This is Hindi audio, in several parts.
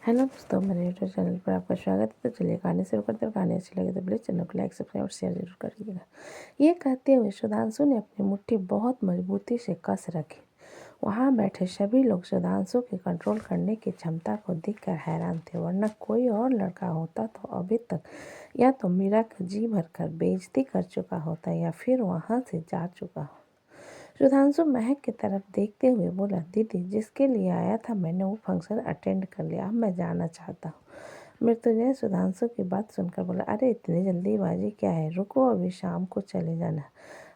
हेलो दोस्तों, मेरे यूट्यूब चैनल पर आपका स्वागत है। तो चलिए कहानी शुरू करते हैं। कहानी अच्छी लगे तो प्लीज़ चैनल को लाइक सब्सक्राइब और शेयर जरूर करिएगा। ये कहते हुए सुधांशु ने अपनी मुट्ठी बहुत मजबूती से कस रखी। वहाँ बैठे सभी लोग सुधांशु के कंट्रोल करने की क्षमता को देखकर हैरान थे, वरना कोई और लड़का होता तो अभी तक या तो मीरा का जी भरकर बेइज्जती कर चुका होता या फिर वहाँ से जा चुका हो। सुधांशु महक की तरफ देखते हुए बोला, दीदी जिसके लिए आया था मैंने वो फंक्शन अटेंड कर लिया, अब मैं जाना चाहता हूँ। मृत्युंजय सुधांशु की बात सुनकर बोला, अरे इतनी जल्दीबाजी क्या है, रुको, अभी शाम को चले जाना।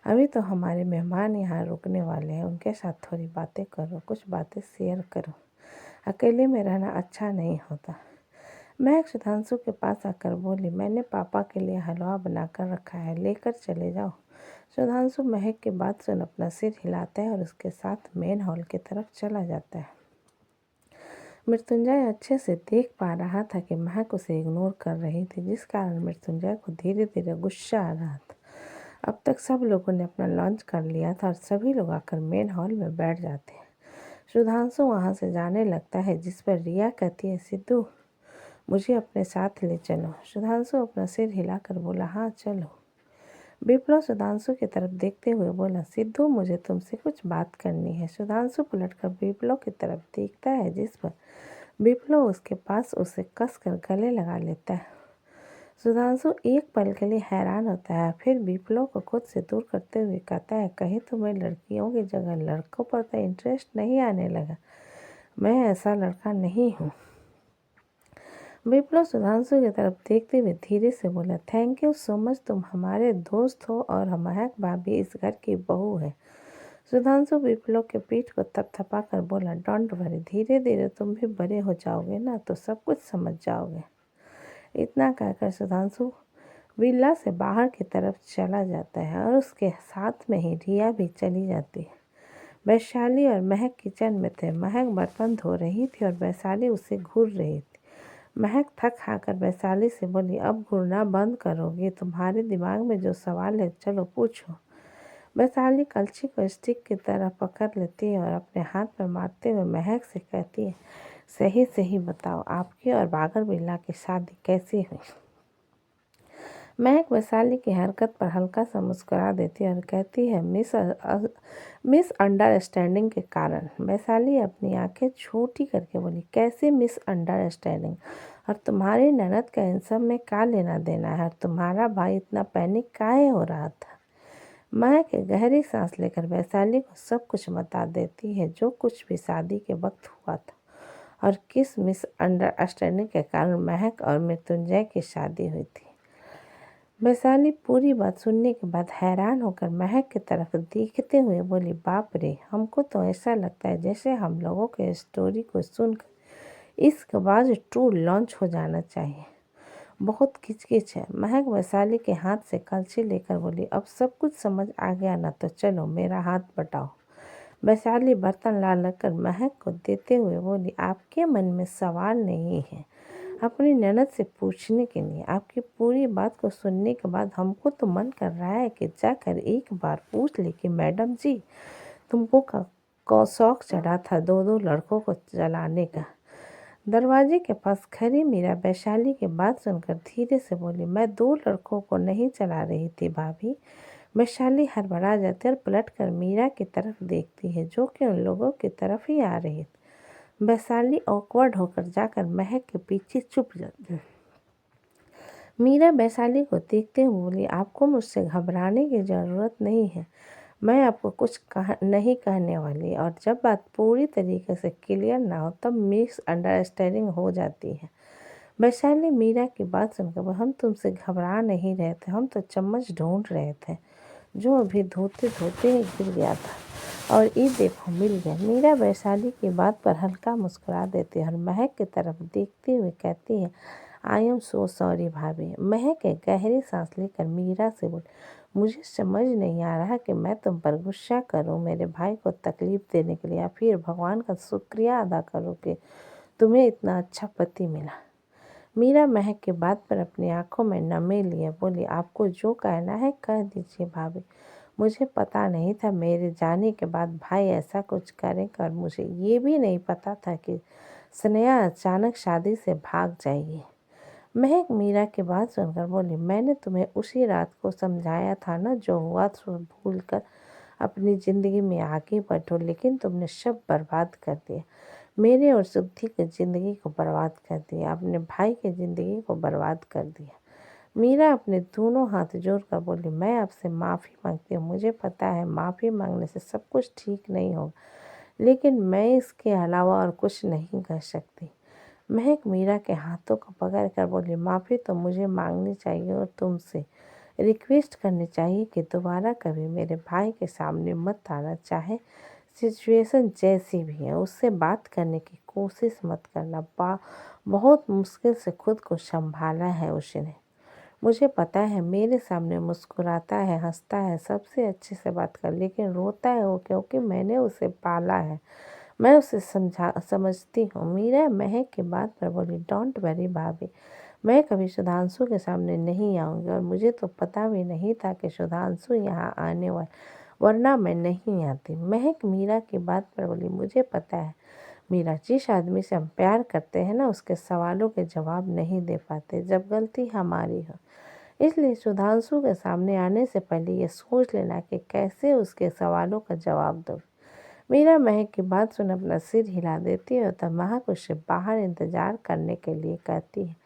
अभी तो हमारे मेहमान यहाँ रुकने वाले हैं, उनके साथ थोड़ी बातें करो, कुछ बातें शेयर करो। अकेले में रहना अच्छा नहीं होता। महक सुधांशु के पास आकर बोली, मैंने पापा के लिए हलवा बनाकर रखा है, लेकर चले जाओ। सुधांशु महक की बात सुन अपना सिर हिलाता है और उसके साथ मेन हॉल की तरफ चला जाता है। मृत्युंजय अच्छे से देख पा रहा था कि महक उसे इग्नोर कर रही थी, जिस कारण मृत्युंजय को धीरे धीरे गुस्सा आ रहा था। अब तक सब लोगों ने अपना लंच कर लिया था और सभी लोग आकर मेन हॉल में बैठ जाते हैं। सुधांशु वहाँ से जाने लगता है, जिस पर रिया कहती है, सिद्धू मुझे अपने साथ ले चलो। सुधांशु अपना सिर हिलाकर बोला, हाँ चलो। विप्लव सुधांशु की तरफ देखते हुए बोला, सिद्धू मुझे तुमसे कुछ बात करनी है। सुधांशु पलटकर विप्लव की तरफ देखता है, जिस पर विप्लव उसके पास उसे कसकर गले लगा लेता है। सुधांशु एक पल के लिए हैरान होता है, फिर विप्लव को खुद से दूर करते हुए कहता है, कहीं तुम्हें लड़कियों की जगह लड़कों पर तो इंटरेस्ट नहीं आने लगा? मैं ऐसा लड़का नहीं हूँ। विप्लव सुधांशु की तरफ देखते हुए धीरे से बोला, थैंक यू सो मच, तुम हमारे दोस्त हो और महक भाभी इस घर की बहू है। सुधांशु विप्लव के पीठ को थपथपा कर बोला, डोंट वरी, धीरे धीरे तुम भी बड़े हो जाओगे ना तो सब कुछ समझ जाओगे। इतना कहकर सुधांशु विला से बाहर की तरफ चला जाता है और उसके साथ में ही रिया भी चली जाती है। वैशाली और महक किचन में थे। महक बर्तन धो रही थी और वैशाली उसे घूर रही थी। महक थक हाकर वैशाली से बोली, अब घूरना बंद करोगे? तुम्हारे दिमाग में जो सवाल है चलो पूछो। वैशाली कलछी को स्टिक की तरह पकड़ लेती है और अपने हाथ पर मारते हुए महक से कहती है, सही सही बताओ, आपकी और बागर बिल्ला की शादी कैसी हुई? महक वैशाली की हरकत पर हल्का सा मुस्कुरा देती है और कहती है, मिस अंडरस्टैंडिंग के कारण। वैशाली अपनी आंखें छोटी करके बोली, कैसे मिस अंडरस्टैंडिंग? और तुम्हारी ननद का इन सब में क्या लेना देना है? और तुम्हारा भाई इतना पैनिक काहे हो रहा था? महक गहरी सांस लेकर वैशाली को सब कुछ बता देती है, जो कुछ भी शादी के वक्त हुआ था और किस मिस अंडरस्टैंडिंग के कारण महक और मृत्युंजय की शादी हुई थी। वैशाली पूरी बात सुनने के बाद हैरान होकर महक की तरफ देखते हुए बोली, बाप रे, हमको तो ऐसा लगता है जैसे हम लोगों के स्टोरी को सुनकर इसके बाद टू लॉन्च हो जाना चाहिए। बहुत किचकिच है। महक वैशाली के हाथ से कलछी लेकर बोली, अब सब कुछ समझ आ गया ना, तो चलो मेरा हाथ बटाओ। वैशाली बर्तन ला कर महक को देते हुए बोली, आपके मन में सवाल नहीं है अपनी ननद से पूछने के लिए? आपकी पूरी बात को सुनने के बाद हमको तो मन कर रहा है कि जाकर एक बार पूछ ले कि मैडम जी, तुमको को शौक चढ़ा था दो दो लड़कों को जलाने का? दरवाजे के पास खड़ी मीरा वैशाली की बात सुनकर धीरे से बोली, मैं दो लड़कों को नहीं चला रही थी भाभी। वैशाली हड़बड़ा जाती है और पलट कर मीरा की तरफ देखती है, जो कि उन लोगों की तरफ ही आ रही थी। वैशाली ऑकवर्ड होकर जाकर महक के पीछे छुप जाती है। मीरा वैशाली को देखते हुए बोली, आपको मुझसे घबराने की ज़रूरत नहीं है, मैं आपको कुछ नहीं कहने वाली, और जब बात पूरी तरीके से क्लियर ना हो तब मिस अंडरस्टैंडिंग हो जाती है। वैशाली मीरा की बात सुनकर, हम तुमसे घबरा नहीं रहे थे, हम तो चम्मच ढूंढ रहे थे जो अभी धोते धोते ही गिर गया था और ये देखो मिल गया। मीरा वैशाली की बात पर हल्का मुस्कुरा देती है और महक की तरफ देखते हुए कहती है, आई एम सो सॉरी भाभी। महक एक गहरी सांस लेकर मीरा से बोली, मुझे समझ नहीं आ रहा कि मैं तुम पर गुस्सा करूं मेरे भाई को तकलीफ देने के लिए, या फिर भगवान का शुक्रिया अदा करूं कि तुम्हें इतना अच्छा पति मिला। मीरा महक की बात पर अपनी आंखों में नमी लिए बोली, आपको जो कहना है कह दीजिए भाभी। मुझे पता नहीं था मेरे जाने के बाद भाई ऐसा कुछ करेगा, और मुझे ये भी नहीं पता था कि स्नेहा अचानक शादी से भाग जाएगी। महक मीरा की बात सुनकर बोली, मैंने तुम्हें उसी रात को समझाया था ना, जो हुआ सो भूल कर अपनी ज़िंदगी में आगे बढ़ो, लेकिन तुमने सब बर्बाद कर दिया। मेरे और सुद्धि की ज़िंदगी को बर्बाद कर दिया, अपने भाई की ज़िंदगी को बर्बाद कर दिया। मीरा अपने दोनों हाथ जोड़कर बोली, मैं आपसे माफ़ी मांगती हूँ। मुझे पता है माफ़ी मांगने से सब कुछ ठीक नहीं होगा, लेकिन मैं इसके अलावा और कुछ नहीं कर सकती। महक मीरा के हाथों को पकड़कर बोली, माफ़ी तो मुझे मांगनी चाहिए और तुमसे रिक्वेस्ट करनी चाहिए कि दोबारा कभी मेरे भाई के सामने मत आना। चाहे सिचुएशन जैसी भी है, उससे बात करने की कोशिश मत करना। बहुत मुश्किल से खुद को संभाला है उसने। मुझे पता है मेरे सामने मुस्कुराता है, हंसता है, सबसे अच्छे से बात कर, लेकिन रोता है वो क्योंकि मैंने उसे पाला है। मैं उसे समझती हूँ। मीरा महक की बात पर बोली, डोंट वरी भाभी, मैं कभी सुधांशु के सामने नहीं आऊँगी, और मुझे तो पता भी नहीं था कि सुधांशु यहाँ आने वाला, वरना मैं नहीं आती। महक मीरा की बात पर बोली, मुझे पता है मीरा, जिस आदमी से हम प्यार करते हैं ना, उसके सवालों के जवाब नहीं दे पाते जब गलती हमारी हो। इसलिए सुधांशु के सामने आने से पहले ये सोच लेना कि कैसे उसके सवालों का जवाब दो। मीरा महक की बात सुन अपना सिर हिला देती है, तब महक उससे बाहर इंतजार करने के लिए कहती है।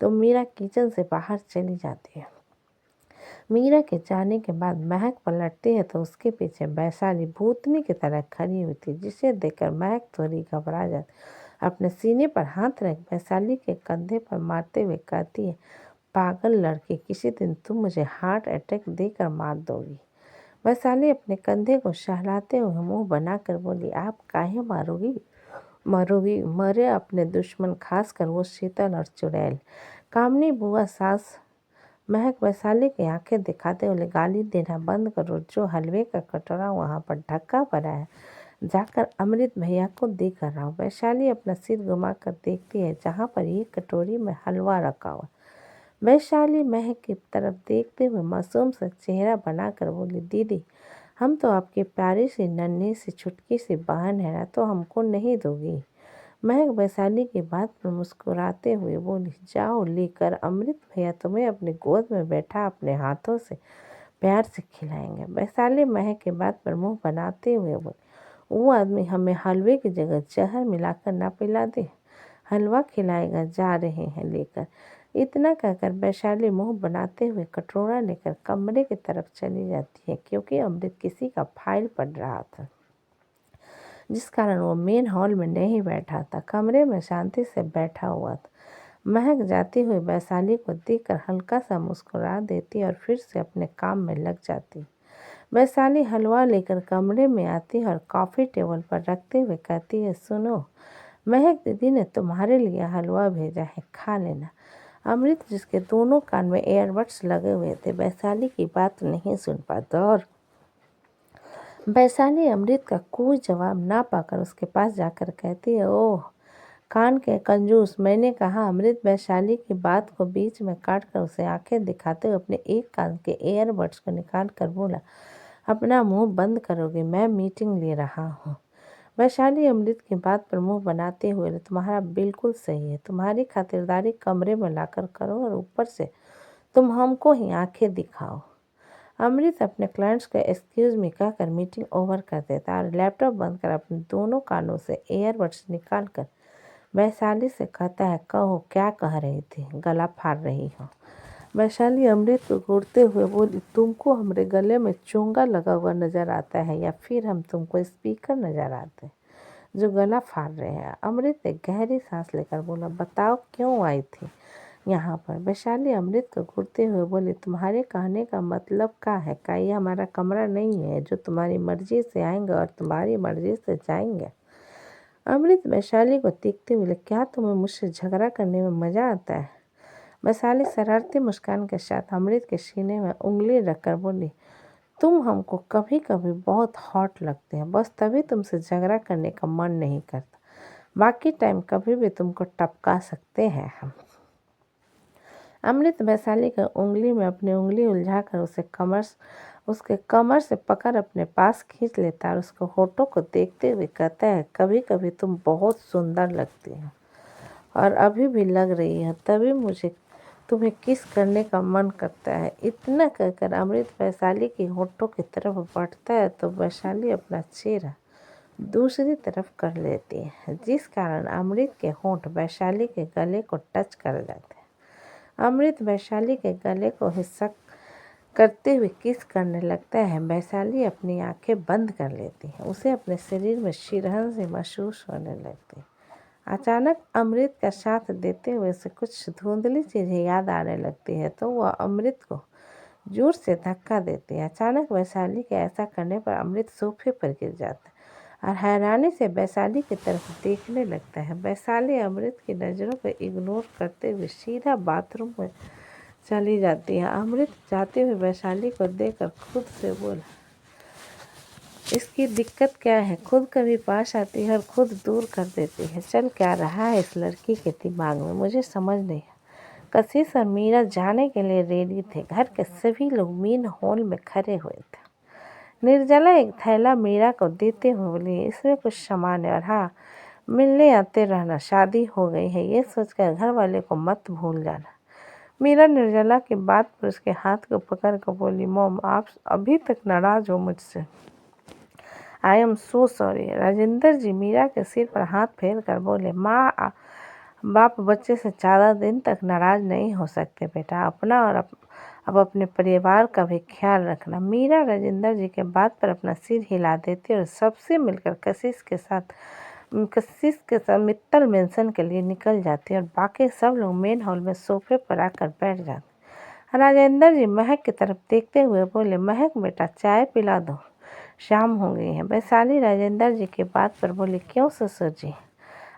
तो मीरा किचन से बाहर चली जाती है। मीरा के जाने के बाद महक पलटती है तो उसके पीछे वैशाली भूतनी की तरह खड़ी हुई थी, जिसे देखकर महक थोड़ी घबरा जाती। अपने सीने पर हाथ रख वैशाली के कंधे पर मारते हुए कहती है, पागल लड़की, किसी दिन तुम मुझे हार्ट अटैक देकर मार दोगी। वैशाली अपने कंधे को सहलाते हुए मुंह बनाकर बोली, आप काहे मारोगी? मरे अपने दुश्मन, खासकर वो शीतल और चुड़ैल। कामनी बुआ सास। महक वैशाली की आंखें दिखाते हुए, गाली देना बंद करो, जो हलवे का कटोरा वहाँ पर ढका पड़ा है, जाकर अमृत भैया को देकर आओ। वैशाली अपना सिर घुमाकर देखती है जहाँ पर एक कटोरी में हलवा रखा हुआ। वैशाली महक की तरफ देखते हुए मासूम सा चेहरा बनाकर बोली, दीदी, हम तो आपकी प्यारी सी नन्ही सी छुटकी सी बहन है ना, तो हमको नहीं दोगी? महक वैशाली की बात पर मुस्कुराते हुए बोली, जाओ लेकर, अमृत भैया तुम्हें अपनी गोद में बैठा अपने हाथों से प्यार से खिलाएंगे। वैशाली महक की बात पर मुंह बनाते हुए बोली, वो आदमी हमें हलवे की जगह जहर मिलाकर ना पिला दे, हलवा खिलाएगा, जा रहे हैं लेकर। इतना कहकर वैशाली मुंह बनाते हुए कटोरा लेकर कमरे की तरफ चली जाती है, क्योंकि अमृत किसी का फाइल पढ़ रहा था, जिस कारण वो मेन हॉल में नहीं बैठा था, कमरे में शांति से बैठा हुआ था। महक जाती हुई वैशाली को देखकर हल्का सा मुस्कुरा देती और फिर से अपने काम में लग जाती। वैशाली हलवा लेकर कमरे में आती और कॉफ़ी टेबल पर रखते हुए कहती है, सुनो, महक दीदी ने तुम्हारे लिए हलवा भेजा है, खा लेना। अमृत, जिसके दोनों कान में एयरबड्स लगे हुए थे, वैशाली की बात नहीं सुन पाता, और वैशाली अमृत का कोई जवाब ना पाकर उसके पास जाकर कहती है, ओह कान के कंजूस, मैंने कहा। अमृत वैशाली की बात को बीच में काट कर उसे आंखें दिखाते हुए अपने एक कान के एयरबड्स को निकाल कर बोला, अपना मुंह बंद करोगे, मैं मीटिंग ले रहा हूँ। वैशाली अमृत की बात पर मुंह बनाते हुए, तुम्हारा बिल्कुल सही है, तुम्हारी खातिरदारी कमरे में लाकर करो और ऊपर से तुम हमको ही आंखें दिखाओ। अमृत अपने क्लाइंट्स को एक्सक्यूज़ मी कहकर मीटिंग ओवर कर देता और लैपटॉप बंद कर अपने दोनों कानों से एयरबड्स निकाल कर वैशाली से कहता है, कहो क्या कह रही थी, गला फाड़ रही हो? वैशाली अमृत को घूरते हुए बोली, तुमको हमारे गले में चोंगा लगा हुआ नज़र आता है, या फिर हम तुमको स्पीकर नज़र आते हैं जो गला फाड़ रहे हैं? अमृत एक गहरी सांस लेकर बोला, बताओ क्यों आई थी यहाँ पर? वैशाली अमृत को घूरते हुए बोली, तुम्हारे कहने का मतलब क्या है? क्या ये हमारा कमरा नहीं है जो तुम्हारी मर्जी से आएंगे और तुम्हारी मर्जी से जाएंगे? अमृत वैशाली को देखते हुए, क्या तुम्हें मुझसे झगड़ा करने में मज़ा आता है? वैशाली शरारती मुस्कान के साथ अमृत के सीने में उंगली रखकर बोली, तुम हमको कभी कभी बहुत हॉट लगते हैं, बस तभी तुमसे झगड़ा करने का मन नहीं करता, बाकी टाइम कभी भी तुमको टपका सकते हैं हम। अमृत वैशाली की उंगली में अपनी उंगली उलझाकर उसके कमर से पकड़ अपने पास खींच लेता है और उसके होठों को देखते हुए कहता है, कभी कभी तुम बहुत सुंदर लगती हो और अभी भी लग रही है, तभी मुझे तुम्हें किस करने का मन करता है। इतना कहकर अमृत वैशाली के होठों की तरफ बढ़ता है तो वैशाली अपना चेहरा दूसरी तरफ कर लेती है, जिस कारण अमृत के होंठ वैशाली के गले को टच कर जाते हैं। अमृत वैशाली के गले को हिस्सा करते हुए किस करने लगता है। वैशाली अपनी आंखें बंद कर लेती है, उसे अपने शरीर में शिरहन से महसूस होने लगती है। अचानक अमृत का साथ देते हुए उसे कुछ धुंधली चीज़ें याद आने लगती है तो वह अमृत को जोर से धक्का देती है। अचानक वैशाली के ऐसा करने पर अमृत सोफे पर गिर जाता है और हैरानी से वैशाली की तरफ देखने लगता है। वैशाली अमृत की नज़रों को इग्नोर करते हुए सीधा बाथरूम में चली जाती है। अमृत जाते हुए वैशाली को देखकर खुद से बोला, इसकी दिक्कत क्या है, खुद कभी पास आती है और खुद दूर कर देती है। चल क्या रहा है इस लड़की के दिमाग में, मुझे समझ नहीं। कशिश और मीरा जाने के लिए रेडी थे। घर के सभी लोग मेन हॉल में खड़े हुए थे। निर्जला एक थैला मीरा को देते हुए बोली, इसमें कुछ सामान है और हाँ, मिलने आते रहना, शादी हो गई है ये सोचकर घर वाले को मत भूल जाना। मीरा निर्जला की बात पर उसके हाथ को पकड़ कर बोली, मॉम आप अभी तक नाराज हो मुझसे। I am so sorry. Rajendra ji Meera के सिर पर हाथ फेर कर बोले, माँ बाप बच्चे से ज़्यादा दिन तक नाराज नहीं हो सकते बेटा, अपना और अब अपने परिवार का भी ख्याल रखना। मीरा राजेंद्र जी के बात पर अपना सिर हिला देती और सबसे मिलकर कशिश के साथ मित्तल मेंशन के लिए निकल जाती और बाकी सब लोग मेन हॉल में सोफे पर आकर बैठ जाते। राजेंद्र जी महक की तरफ देखते हुए बोले, महक बेटा चाय पिला दो, शाम हो गई है। वैशाली राजेंद्र जी की बात पर बोली, क्यों ससुर जी,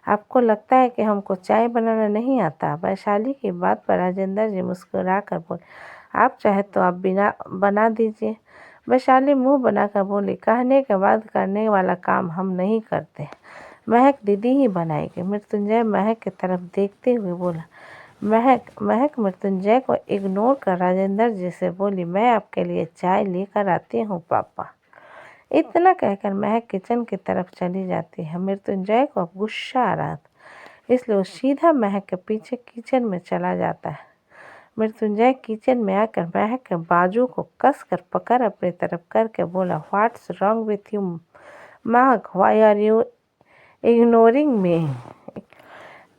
आपको लगता है कि हमको चाय बनाना नहीं आता। वैशाली की बात पर राजेंद्र जी मुस्कुरा कर बोले, आप चाहे तो आप बिना बना दीजिए। वैशाली मुंह बनाकर बोली, कहने के बाद करने वाला काम हम नहीं करते, महक दीदी ही बनाएगी। मृत्युंजय महक की तरफ देखते हुए बोला, महक मृत्युंजय को इग्नोर कर राजेंद्र जी से बोली, मैं आपके लिए चाय लेकर आती हूँ पापा। इतना कहकर महक किचन की तरफ चली जाती है। मृत्युंजय को अब गुस्सा आ रहा था, इसलिए वो सीधा महक के पीछे किचन में चला जाता है। मृत्युंजय किचन में आकर महक के बाजू को कस कर पकड़ अपनी तरफ करके बोला, what's wrong with you Mehak, why are you ignoring me.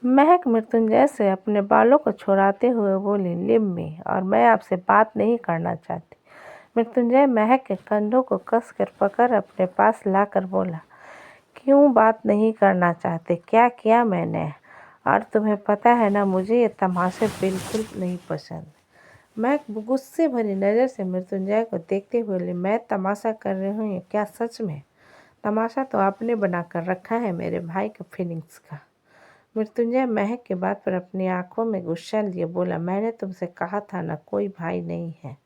Mehak Mrityunjay से अपने बालों को छुड़ाते हुए बोली, लिव मी, और मैं आपसे बात नहीं करना चाहती। मृत्युंजय महक के कंधों को कसकर पकड़ अपने पास लाकर बोला, क्यों बात नहीं करना चाहते, क्या किया मैंने, और तुम्हें पता है ना मुझे ये तमाशे बिल्कुल नहीं पसंद। महक गुस्से भरी नज़र से मृत्युंजय को देखते हुए बोली, मैं तमाशा कर रही हूँ क्या सच में? तमाशा तो आपने बना कर रखा है मेरे भाई के फीलिंग्स का। मृत्युंजय महक के बात पर अपनी आंखों में गुस्सा लिए बोला, मैंने तुमसे कहा था ना कोई भाई नहीं है,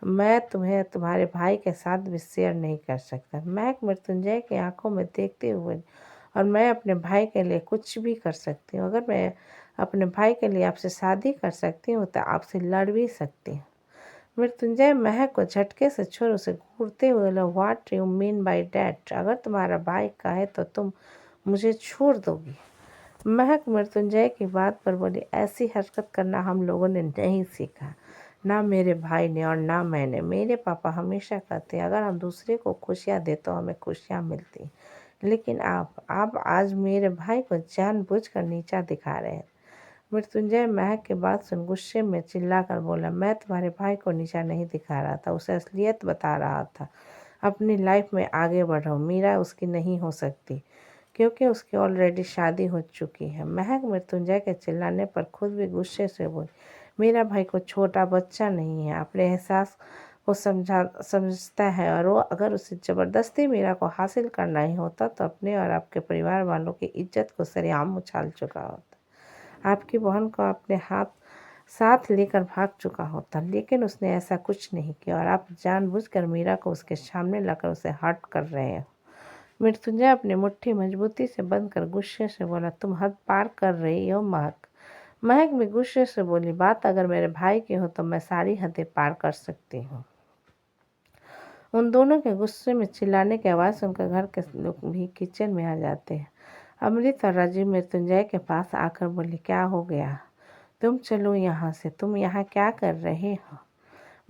मैं तुम्हें तुम्हारे भाई के साथ भी शेयर नहीं कर सकता। महक मृत्युंजय की आंखों में देखते हुए, और मैं अपने भाई के लिए कुछ भी कर सकती हूँ, अगर मैं अपने भाई के लिए आपसे शादी कर सकती हूँ तो आपसे लड़ भी सकती हूँ। मृत्युंजय महक को झटके से छोड़ उसे घूरते हुए बोला, what you mean by that, अगर तुम्हारा भाई कहे तो तुम मुझे छोड़ दोगी? महक मृत्युंजय की बात पर बोली, ऐसी हरकत करना हम लोगों ने नहीं सीखा, ना मेरे भाई ने और ना मैंने। मेरे पापा हमेशा कहते हैं अगर हम दूसरे को खुशियाँ दे तो हमें खुशियाँ मिलती, लेकिन आप आज मेरे भाई को जानबूझकर नीचा दिखा रहे हैं। मृत्युंजय महक की बात सुन गुस्से में चिल्लाकर बोला, मैं तुम्हारे भाई को नीचा नहीं दिखा रहा था, उसे असलियत बता रहा था। अपनी लाइफ में आगे बढ़ो, मीरा उसकी नहीं हो सकती क्योंकि उसकी ऑलरेडी शादी हो चुकी है। महक मृत्युंजय के चिल्लाने पर खुद भी गुस्से से बोली, मेरा भाई को छोटा बच्चा नहीं है, अपने एहसास को समझता है, और वो अगर उसे ज़बरदस्ती मीरा को हासिल करना ही होता तो अपने और आपके परिवार वालों की इज्जत को सरेआम उछाल चुका होता, आपकी बहन को अपने साथ लेकर भाग चुका होता, लेकिन उसने ऐसा कुछ नहीं किया और आप जानबूझकर मीरा को उसके सामने लाकर उसे हर्ट कर रहे हो। मृत्युंजय अपनी मुट्ठी मजबूती से बंद कर गुस्से से बोला, तुम हद पार कर रही हो महक, महक भी गुस्से से बोली, बात अगर मेरे भाई की हो तो मैं सारी हदें पार कर सकती हूँ। उन दोनों के गुस्से में चिल्लाने की आवाज़ सुनकर घर के लोग भी किचन में आ जाते हैं। अमृत और राजीव मृत्युंजय के पास आकर बोले, क्या हो गया? तुम चलो यहाँ से, तुम यहाँ क्या कर रहे हो?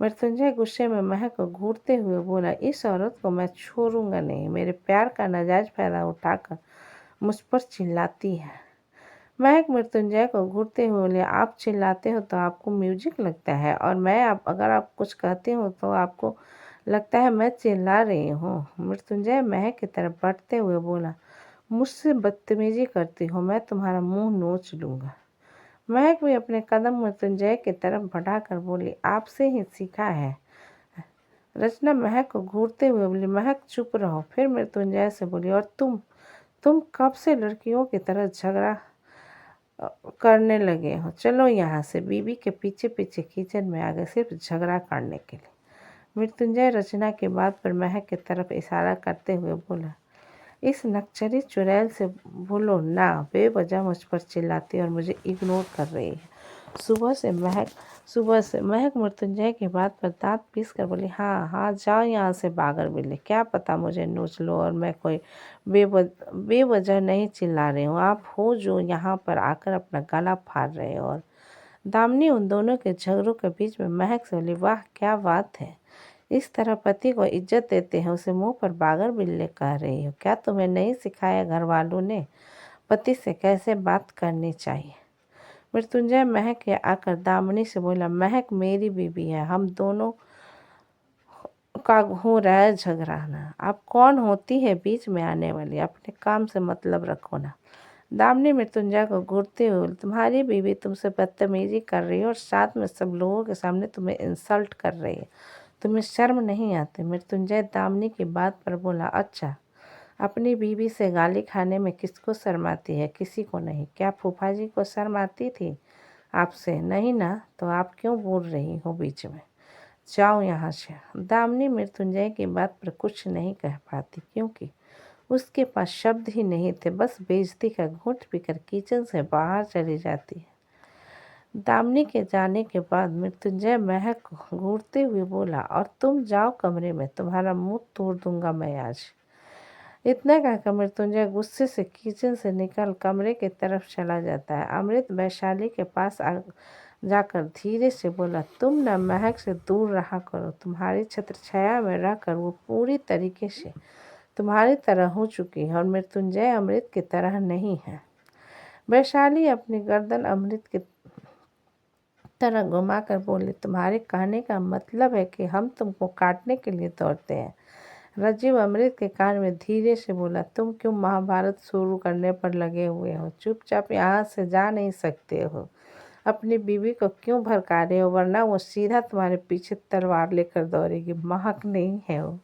मृत्युंजय गुस्से में महक को घूरते हुए बोला, इस औरत को मैं छोड़ूंगा नहीं, मेरे प्यार का नाजायज फायदा उठाकर मुझ पर चिल्लाती है। महक मृत्युंजय को घूरते हुए बोले, आप चिल्लाते हो तो आपको म्यूजिक लगता है, और मैं अगर आप कुछ कहती हूँ तो आपको लगता है मैं चिल्ला रही हूँ। मृत्युंजय महक की तरफ बढ़ते हुए बोला, मुझसे बदतमीजी करती हो, मैं तुम्हारा मुंह नोच लूँगा। महक भी अपने कदम मृत्युंजय की तरफ बढ़ाकर बोली, आपसे ही सीखा है। रचना महक को घूरते हुए बोली, महक चुप रहो। फिर मृत्युंजय से बोली, और तुम कब से लड़कियों की तरह झगड़ा करने लगे हो? चलो यहाँ से। बीबी के पीछे पीछे किचन में आ गए सिर्फ झगड़ा करने के लिए। मृत्युंजय रचना की बात पर महक की तरफ इशारा करते हुए बोला, इस नक्चरी चुड़ैल से बोलो ना, बेवजह मुझ पर चिल्लाती और मुझे इग्नोर कर रही है। सुबह से महक मृत्युंजय की बात पर दांत पीस कर बोली, हाँ हाँ जाओ यहाँ से बागर बिल्ली, क्या पता मुझे नोच लो और मैं कोई बेवजह नहीं चिल्ला रही हूँ। आप हो जो यहाँ पर आकर अपना गला फाड़ रहे हो। और दामिनी उन दोनों के झगड़ों के बीच में महक से बोली, वाह क्या बात है, इस तरह पति को इज्जत देते हैं, उसे मुंह पर बागर बिल्ले कह रही हो। क्या तुम्हें नहीं सिखाया घर वालों ने पति से कैसे बात करनी चाहिए? मृत्युंजय महक के आकर दामिनी से बोला, महक मेरी बीवी है, हम दोनों का हो रहा है झगड़ाना, आप कौन होती है बीच में आने वाली? अपने काम से मतलब रखो ना। दामिनी मृत्युंजय को घूरते हुए बोली, तुम्हारी बीवी तुमसे बदतमीजी कर रही है और साथ में सब लोगों के सामने तुम्हें इंसल्ट कर रही है, तुम्हें शर्म नहीं आती? मृत्युंजय दामिनी की बात पर बोला, अच्छा, अपनी बीवी से गाली खाने में किसको शर्म आती है? किसी को नहीं। क्या फूफा जी को शर्म आती थी आपसे? नहीं ना, तो आप क्यों बोल रही हो बीच में? जाओ यहाँ से। दामिनी मृत्युंजय की बात पर कुछ नहीं कह पाती, क्योंकि उसके पास शब्द ही नहीं थे। बस बेइज्जती का घूंट पीकर किचन से बाहर चली जाती है। दामिनी के जाने के बाद मृत्युंजय महक को घूरते हुए बोला, और तुम जाओ कमरे में, तुम्हारा मुंह तोड़ दूंगा मैं आज। इतना कहकर मृत्युंजय गुस्से से किचन से निकल कमरे की तरफ चला जाता है। अमृत वैशाली के पास जाकर धीरे से बोला, तुम न महक से दूर रहा करो, तुम्हारी छत्र छाया में रहकर वो पूरी तरीके से तुम्हारी तरह हो चुकी है और मृत्युंजय अमृत की तरह नहीं है। वैशाली अपनी गर्दन अमृत की तरह घुमाकर बोली, तुम्हारे कहने का मतलब है कि हम तुमको काटने के लिए दौड़ते हैं? राजीव अमृत के कान में धीरे से बोला, तुम क्यों महाभारत शुरू करने पर लगे हुए हो? चुपचाप यहाँ से जा नहीं सकते हो? अपनी बीवी को क्यों भड़का रहे हो? वरना वो सीधा तुम्हारे पीछे तलवार लेकर दौड़ेगी। महक नहीं है वो।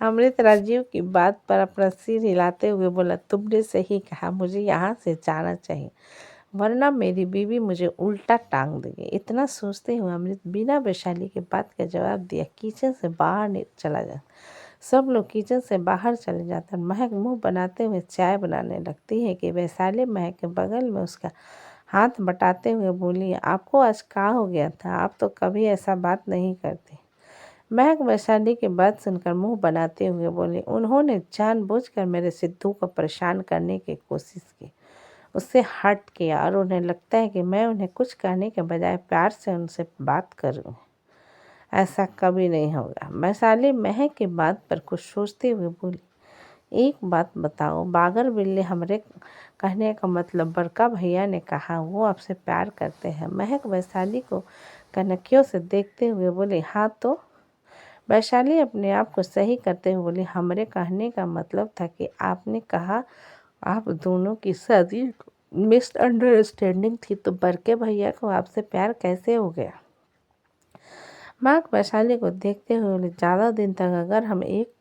अमृत राजीव की बात पर अपना सिर हिलाते हुए बोला, तुमने सही कहा, मुझे यहाँ से जाना चाहिए, वरना मेरी बीवी मुझे उल्टा टांग देगी। इतना सोचते हुए अमृत बिना वैशाली के बात का जवाब दिया किचन से बाहर चला जाता। सब लोग किचन से बाहर चले जाते हैं। महक मुंह बनाते हुए चाय बनाने लगती है कि वैशाली महक के बगल में उसका हाथ बटाते हुए बोली, आपको आज क्या हो गया था? आप तो कभी ऐसा बात नहीं करती। महक वैशाली की बात सुनकर मुंह बनाते हुए बोली, उन्होंने जानबूझकर मेरे सिद्धू को परेशान करने की कोशिश की, उससे हर्ट किया, और उन्हें लगता है कि मैं उन्हें कुछ कहने के बजाय प्यार से उनसे बात करूँ। ऐसा कभी नहीं होगा। वैशाली महक की बात पर कुछ सोचते हुए बोली, एक बात बताओ, बागर बिल्ले हमरे कहने का मतलब बड़का भैया ने कहा वो आपसे प्यार करते हैं? महक वैशाली को कनखियों से देखते हुए बोली, हाँ तो? वैशाली अपने आप को सही करते हुए बोली, हमरे कहने का मतलब था कि आपने कहा आप दोनों की शादी मिसअंडरस्टैंडिंग थी, तो बड़के भैया को आपसे प्यार कैसे हो गया? माँ वैशाली को देखते हुए बोली, ज़्यादा दिन तक अगर हम एक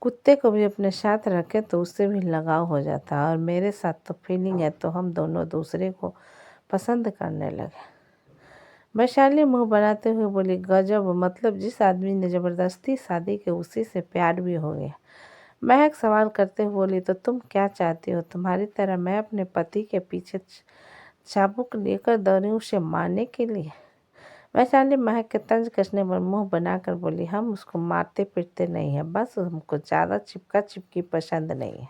कुत्ते को भी अपने साथ रखें तो उससे भी लगाव हो जाता है, और मेरे साथ तो फीलिंग है, तो हम दोनों दूसरे को पसंद करने लगे। वैशाली मुंह बनाते हुए बोली, गजब, मतलब जिस आदमी ने ज़बरदस्ती शादी की उसी से प्यार भी हो गया। महक सवाल करते हुए बोली, तो तुम क्या चाहती हो? तुम्हारी तरह मैं अपने पति के पीछे चाबुक लेकर दौड़ी उसे मारने के लिए। वैशाली महक के तंज कसने पर मुंह बनाकर बोली, हम उसको मारते पीटते नहीं हैं, बस हमको ज़्यादा चिपका चिपकी पसंद नहीं है।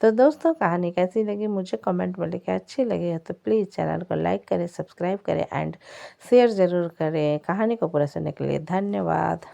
तो दोस्तों, कहानी कैसी लगी मुझे कमेंट में लिखें। अच्छी लगी है तो प्लीज़ चैनल को लाइक करें, सब्सक्राइब करें एंड शेयर ज़रूर करें। कहानी को पूरा सुनने के लिए धन्यवाद।